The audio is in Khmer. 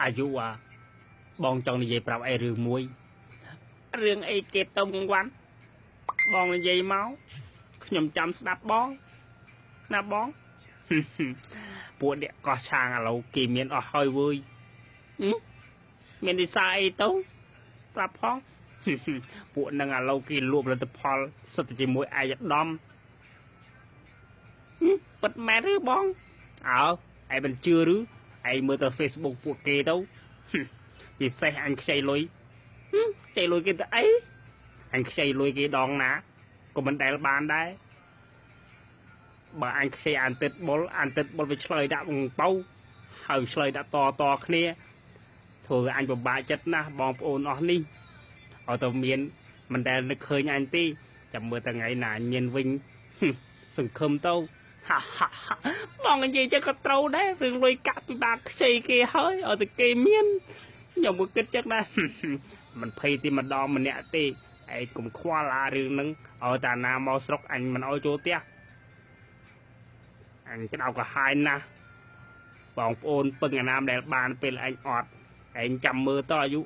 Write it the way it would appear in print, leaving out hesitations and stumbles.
อายุบองจองนิយាយប្រាប់អីរឿងមួយរឿងអីគេតុំវ៉ាន់បងនិយាយមកខ្ញុំចាំស្ដាប់បងណាបងពួកអ្នកកោះឆាងឥឡូវគេមានអស់ហើយវើយមាននិសាអីទៅប្រាប់ផងពួកនឹងឥឡូវគេលួបលទ្ធផលសិតតែជាមួយឯកឧត្តមពិតមែនឬបងអើឯងមិនជឿឬឯងមើលទៅ Facebook ពួកគេទៅពិសេសអញខ្ចីលុយខ្ចីលុយគេទៅអីអញខ្ចីលុយគេដងណាក៏មិនដែលបានដែរបើអញខ្ចីអានទឹកបុលវាឆ្លើយដាក់បោហើយឆ្លើយដាក់តគ្នាធ្វើអញពិបាកចិត្តណាស់បងប្អូនអស់នេះអត់ទៅមានមិនដែលនឹកឃើញអញទេចាំមើលថ្ងៃណាអញមានវិញសង្ឃឹមទៅបងនិយាយចឹងក៏ត្រូវដែររឿងលុយកាក់ពិបាកខ្ចីគេហើយឲ្យតែគេមានខ្ញុំក៏គិតចឹងដែរមិនភ័យទីម្ដងម្នាក់ទេឯងកុំខ្វល់រឿងហ្នឹងឲ្យតាណាមកស្រុកអញមិនឲ្យចូលផ្ទះអញក្តៅក្រហាយណាស់បងប្អូនពឹងអាណាមដែលបានពេលអញអត់ឯងចាំមើលតអាយុ